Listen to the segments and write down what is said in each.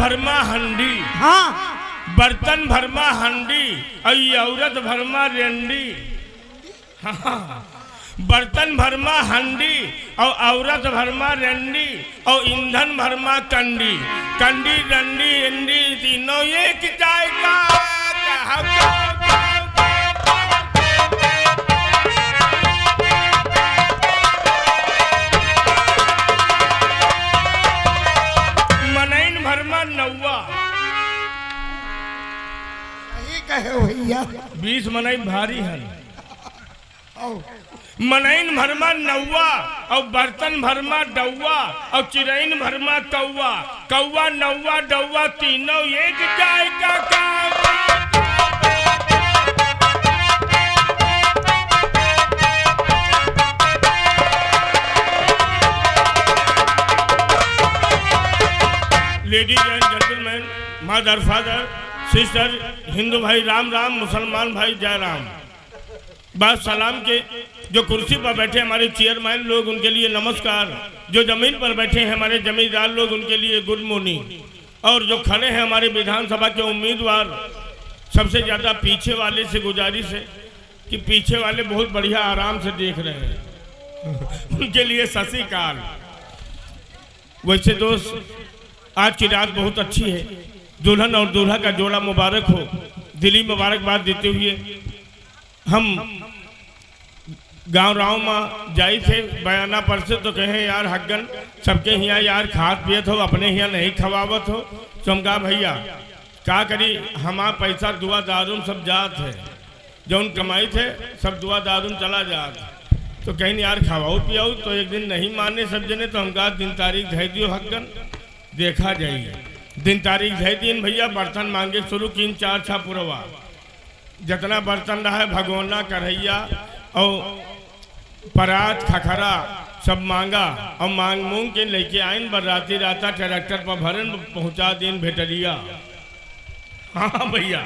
भरमा हंडी, हाँ बर्तन भरमा हंडी और ये औरत भरमा रेंडी। हाँ, बर्तन भरमा हंडी और औरत भरमा रेंडी और ईंधन भरमा कंडी, कंडी रंडी इंडी तीनों एक चाय का मनैन भरमा नौवा। सही कहे भैया। 20 मनई भारी हन। मनैन भरमा नौवा और बर्तन भरमा डौवा और चिरैन भरमा कौवा, कौवा नौवा डौवा तीनों एक चाय का ladies and gentleman, mother father sister, Hindu भाई राम राम, मुसलमान भाई जय राम। बस सलाम के जो कुर्सी पर बैठे हमारे चेयरमैन लोग उनके लिए नमस्कार, जो जमीन पर बैठे हैं हमारे जमींदार लोग उनके लिए गुड मॉर्निंग, और जो खड़े हैं हमारे विधानसभा के उम्मीदवार सबसे ज़्यादा पीछे वाले से गुजारिश है कि पीछे वाले बहुत बढ़िया आराम से देख रहे हैं उनके लिए सत श्री अकाल। वैसे दोस्त आज की रात बहुत अच्छी है, दुल्हन और दूल्हा का जोड़ा मुबारक हो। दिली मुबारकबाद देते हुए हम गाँव राव में जाई थे बयाना पर से, तो कहे यार हग्गन सबके यहाँ यार खात पियत हो, अपने यहाँ नहीं खवावत हो। तो हम कहा भैया का करी, हमारा पैसा दुआ दारून सब जात है, जो उन कमाई थे सब दुआ दारून चला जात। तो कहीं यार खवाओ पियाओ, तो एक दिन नहीं माने सब जने, तो हम कहा दिन तारीख धै दियो हग्गन, देखा जाइए। दिन तारीख धै दिन भैया बर्तन मांगे शुरू की 4 छा पुरवा, जितना बर्तन रहा है भगोना कढ़ैया और परात खखरा सब मांगा, और मांग मूंग के लेके आइन बराती राता ट्रैक्टर पर भरन पहुंचा दिन भेटरिया। हाँ भैया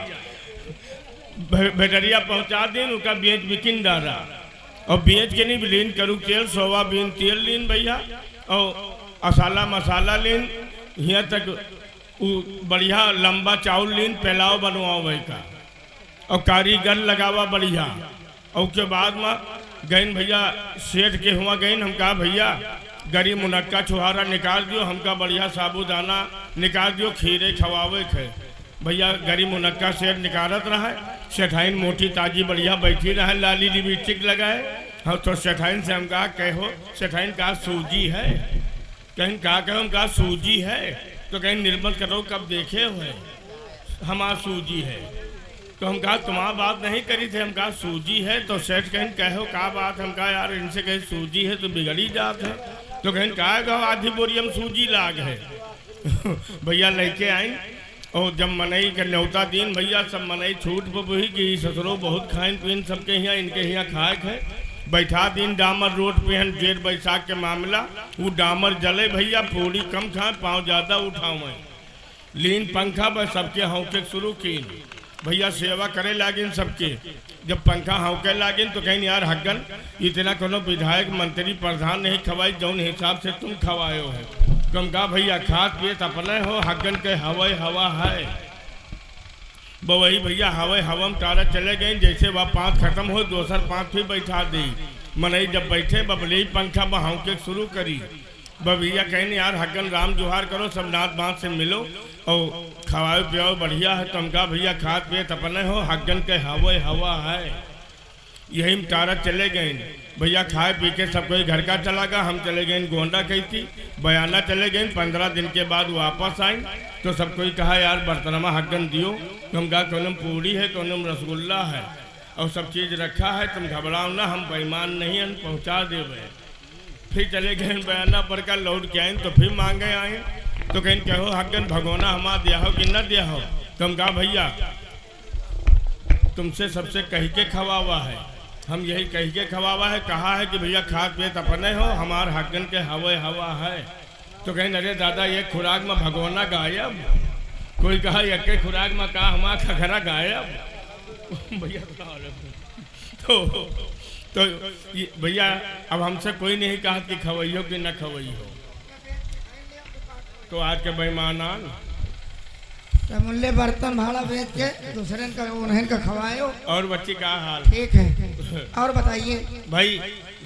भेटरिया पहुंचा दिन, उसका बेच बिकिन डाला और बेच के नहीं लीन करू तेल, सोयाबीन तेल लीन भैया और मसाला मसाला लीन, यहाँ तक बढ़िया लंबा चावल लीन पेलाव बनवाओ भाई का, और कारीगर लगावा बढ़िया। और उसके बाद में गईन भैया सेठ के हुआ गईन, हम कहा भैया गरी मुनक्का छुहारा निकाल दियो, हमका बढ़िया साबुदाना निकाल दियो, खीरे खवावे थे। भैया गरी मुनक्का सेठ निकालत रहा है, सेठाइन मोटी ताजी बढ़िया बैठी रहा, लाली लिपस्टिक लगाए। हाँ तो सेठाइन से हम कहा कहो, सेठाइन कहा सूजी है, कहीं कहा कहो, हम कहा सूजी है, तो कहीं निर्मल करो कब देखे हुए हमारा सूजी है। तो हम कहा तुम्हारा बात नहीं करी थे, हम कहा सूजी है। तो सेठ कहीं कहो का बात, हम कहा यार इनसे कहीं सूजी है तो बिगड़ी जात है। तो कहीं कहा कहो आधी बोरी हम सूजी लाग है भैया लेके आइन, और जब मनई के न्योता दिन भैया सब मनई छूट पर वही कि ससुरो बहुत खाइन पीन सबके यहाँ, इनके यहाँ खाए है। बैठा दिन डामर रोड पे हन, जेठ बैसाख के मामला, वो डामर जले भैया, पूरी कम खाए पाँव ज़्यादा उठावे, लीन पंखा बस सबके हौके शुरू की भैया, सेवा करे लागिन सबके। जब पंखा हौके लागिन तो कहीं यार हग्गन इतना कोनो विधायक मंत्री प्रधान नहीं खवाई जौन हिसाब से तुम खवायो है। तुम कहा भैया खात पिए अपने हो, हग्गन के हवाई हवा है वो वही भैया हवाई हवा में टारा चले गए, जैसे वह 5 खत्म हो दूसर 5 भी बैठा दी। मनई जब बैठे बबली पंखा बहाव के शुरू करी, भैया कहीं यार हग्गन राम जोहार करो, सब नाथ बात से मिलो और खवाओ पियाओ बढ़िया है। तुम कहा भैया खात पिए अपने हो, हग्गन के हवा हवा है। यही में टारा चले गए भैया, खाए पी के सब कोई घर का चला गया, हम चले गए गोंडा कही थी बयाना चले गए। 15 दिन के बाद वापस आए तो सब कोई कहा यार बर्तनमा हग्गन दियो, तुम कहा कोनम पूरी है, कोनम रसगुल्ला है और सब चीज़ रखा है, तुम घबराओ ना, हम बेईमान नहीं हम पहुँचा देवे। फिर चले गए बयाना पर का लौट के आए तो फिर मांगे आए, तो कहीं कहो हग्गन भगोना हमारा दिया हो कि न दिया हो। तुम कहा भैया तुमसे सबसे कह के खवावा है, हम यही कह के खवावा है, कहा है कि भैया खाद पिए अपने हो, हमार हग्गन के हवा हवा है। तो कहीं अरे दादा ये खुराक में भगोना गायब, कोई कहा यके खुराक में कहा हमारा खखरा गायब भैया। तो भैया अब हमसे कोई नहीं कहा कि खवैयो कि न खवैयो। तो आज के बेईमानान मूल्य बर्तन भाड़ा बेच के दूसरे का उन्हें का खवायो। और बच्ची का हाल ठीक है, और बताइए भाई?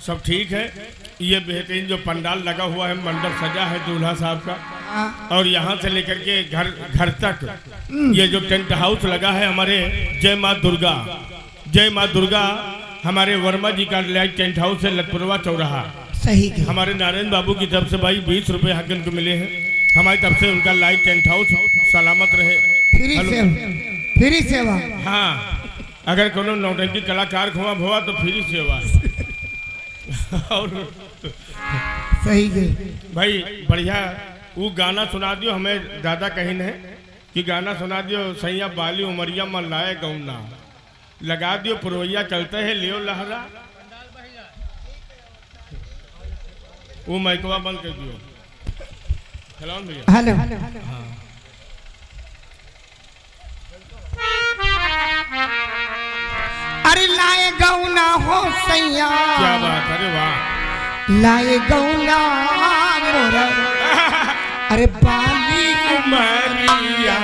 सब ठीक है। ये बेहतरीन जो पंडाल लगा हुआ है, मंडप सजा है दूल्हा साहब का, हाँ, और यहाँ से लेकर के घर तक ये जो टेंट हाउस लगा है हमारे जय माँ दुर्गा हमारे वर्मा जी का लाइट टेंट हाउस है, लटपुरवा चौराहा। सही है। हमारे नारायण बाबू की तरफ से भाई 20 रुपए हकन को मिले हैं। हमारी तरफ से उनका लाइट टेंट हाउस सलामत रहे। फ्री सेवा। हाँ, अगर कोनो नौटंकी कलाकार खुआ हुआ तो फ्री सेवा। और सही है भाई बढ़िया वो गाना सुना दियो, हमें दादा कहीं ने कि गाना सुना दियो, सैया बाली उमरिया मन लाए गौना लगा दियो, पुरवैया चलते है लियो लहरा। वो मैकवा बंद कर दियो। हेलो भैया। हेलो। हाँ। अरे लाए गौना हो सैया, क्या बात, अरे वाह। लाए गौना मोरा, अरे बाली उमरिया